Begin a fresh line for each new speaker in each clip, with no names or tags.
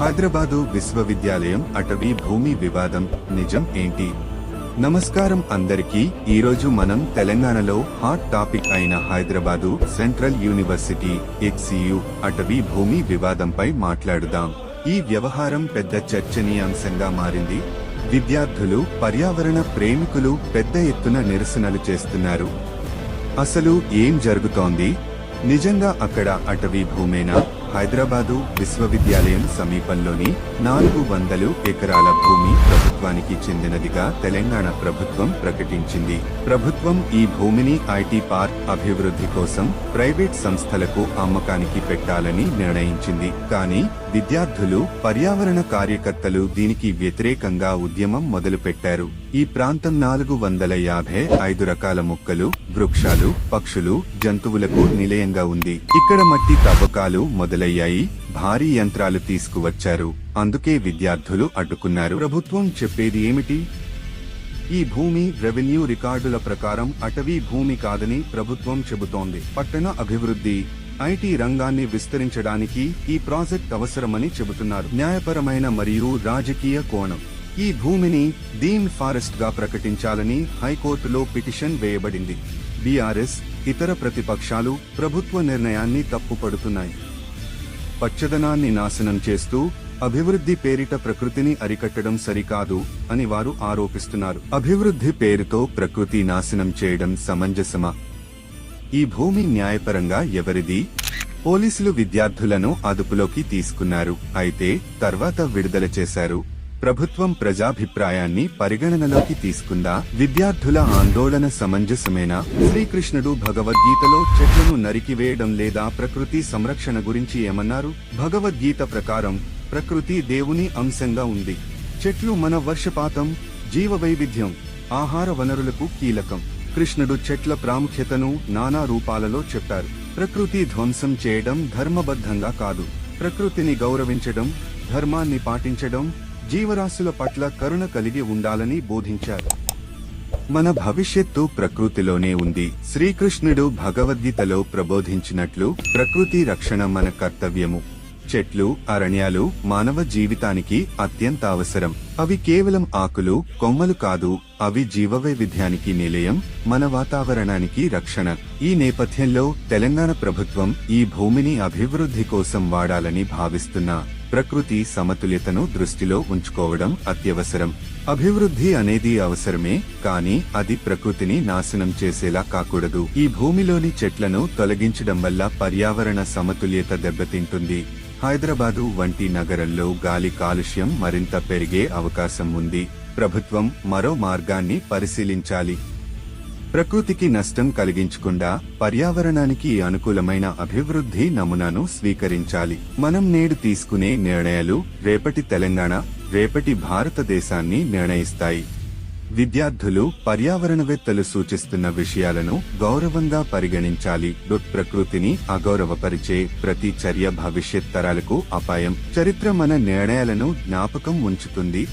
హైదరాబాదు విశ్వవిద్యాలయం అటవీ భూమి వివాదం నిజం ఏంటి? నమస్కారం అందరికీ. ఈరోజు మనం తెలంగాణలో హాట్ టాపిక్ అయిన హైదరాబాదు సెంట్రల్ యూనివర్సిటీ HCU అటవీ భూమి వివాదంపై మాట్లాడుదాం. ఈ వ్యవహారం పెద్ద చర్చనీయాంశంగా మారింది. విద్యార్థులు, పర్యావరణ ప్రేమికులు పెద్ద ఎత్తున నిరసనలు చేస్తున్నారు. అసలు ఏం జరుగుతోంది? నిజంగా అక్కడ అటవీ భూమేనా? హైదరాబాదు విశ్వవిద్యాలయం సమీపంలోని 400 ఎకరాల భూమి ప్రభుత్వానికి చెందినదిగా తెలంగాణ ప్రభుత్వం ప్రకటించింది. ప్రభుత్వం ఈ భూమిని ఐటీ పార్క్ అభివృద్ధి కోసం ప్రైవేట్ సంస్థలకు అమ్మకానికి పెట్టాలని నిర్ణయించింది. కానీ విద్యార్థులు, పర్యావరణ కార్యకర్తలు దీనికి వ్యతిరేకంగా ఉద్యమం మొదలుపెట్టారు. ఈ ప్రాంతం 455 రకాల మొక్కలు, వృక్షాలు, పక్షులు, జంతువులకు నిలయంగా ఉంది. ఇక్కడ మట్టి తవ్వకాలు మొదలయ్యాయి. భారీ యంత్రాలు తీసుకువచ్చారు. అందుకే విద్యార్థులు అడ్డుకున్నారు. ప్రభుత్వం చెప్పేది ఏమిటి? ఈ భూమి రెవెన్యూ రికార్డుల ప్రకారం అటవీ భూమి కాదని ప్రభుత్వం చెబుతోంది. పట్టణ అభివృద్ధి, ఐటీ రంగాన్ని విస్తరించడానికి ఈ ప్రాజెక్ట్ అవసరమని చెబుతున్నారు. న్యాయపరమైన మరియు రాజకీయ కోణం. ఈ భూమిని డీమ్డ్ ఫారెస్ట్ గా ప్రకటించాలని హైకోర్టులో పిటిషన్ వేయబడింది. బీఆర్ఎస్, ఇతర ప్రతిపక్షాలు ప్రభుత్వ నిర్ణయాన్ని తప్పుపడుతున్నాయి. పచ్చదనాన్ని నాశనం చేస్తూ అభివృద్ధి పేరిట ప్రకృతిని అరికట్టడం సరికాదు అని వారు ఆరోపిస్తున్నారు. అభివృద్ధి పేరుతో ప్రకృతి నాశనం చేయడం సమంజసమా? ఈ భూమి న్యాయపరంగా ఎవరిది? పోలీసులు విద్యార్థులను అదుపులోకి తీసుకున్నారు. అయితే తర్వాత విడుదల చేశారు. ప్రభుత్వం ప్రజాభిప్రాయాన్ని పరిగణనలోకి తీసుకుందా? విద్యార్థుల ఆందోళన సమంజసమేనా? శ్రీకృష్ణుడు భగవద్గీతలో చెట్లను నరికివేయడం లేదా ప్రకృతి సంరక్షణ గురించి ఏమన్నారు? భగవద్గీత ప్రకారం ప్రకృతి దేవుని అంశంగా ఉంది. చెట్లు మన వర్షపాతం, జీవవైవిధ్యం, ఆహార వనరులకు కీలకం. కృష్ణుడు చెట్ల ప్రాముఖ్యతను నానా రూపాలలో చెప్పారు. ప్రకృతి ధ్వంసం చేయడం ధర్మబద్ధంగా కాదు. ప్రకృతిని గౌరవించడం, ధర్మాన్ని పాటించడం, జీవరాశుల పట్ల కరుణ కలిగి ఉండాలని బోధించారు. మన భవిష్యత్తు ప్రకృతిలోనే ఉంది. శ్రీకృష్ణుడు భగవద్గీతలో ప్రబోధించినట్లు ప్రకృతి రక్షణ మన కర్తవ్యము. చెట్లు, అరణ్యాలు మానవ జీవితానికి అత్యంత అవసరం. అవి కేవలం ఆకులు, కొమ్మలు కాదు, అవి జీవవైవిధ్యానికి నిలయం, మన వాతావరణానికి రక్షణ. ఈ నేపథ్యంలో తెలంగాణ ప్రభుత్వం ఈ భూమిని అభివృద్ధి కోసం వాడాలని భావిస్తున్న ప్రకృతి సమతుల్యతను దృష్టిలో ఉంచుకోవడం అత్యవసరం. అభివృద్ధి అనేది అవసరమే, కానీ అది ప్రకృతిని నాశనం చేసేలా కాకూడదు. ఈ భూమిలోని చెట్లను తొలగించడం వల్ల పర్యావరణ సమతుల్యత దెబ్బతింటుంది. హైదరాబాదు వంటి నగరంలో గాలి కాలుష్యం మరింత పెరిగే అవకాశం ఉంది. ప్రభుత్వం మరో మార్గాన్ని పరిశీలించాలి. ప్రకృతికి నష్టం కలిగించకుండా పర్యావరణానికి అనుకూలమైన అభివృద్ధి నమూనాను స్వీకరించాలి. మనం నేడు తీసుకునే నిర్ణయాలు రేపటి తెలంగాణ, రేపటి భారతదేశాన్ని నిర్ణయిస్తాయి. విద్యార్థులు, పర్యావరణవేత్తలు సూచిస్తున్న విషయాలను గౌరవంగా పరిగణించాలి. ప్రకృతిని అగౌరవపరిచే ప్రతి చర్య భవిష్యత్ తరాలకు అపాయం. చరిత్ర మన నిర్ణయాలను జ్ఞాపకం ఉంచుతుంది.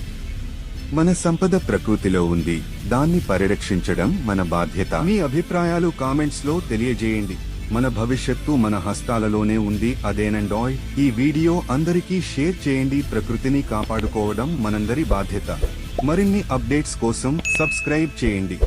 మన సంపద ప్రకృతిలో ఉంది. దాన్ని పరిరక్షించడం మన బాధ్యత. మీ అభిప్రాయాలు కామెంట్స్ లో తెలియజేయండి. మన భవిష్యత్తు మన హస్తాలలోనే ఉంది. అదేనండోయ్. ఈ వీడియో అందరికీ షేర్ చేయండి. ప్రకృతిని కాపాడుకోవడం మనందరి బాధ్యత. మరిన్ని అప్డేట్స్ కోసం సబ్స్క్రైబ్ చేయండి.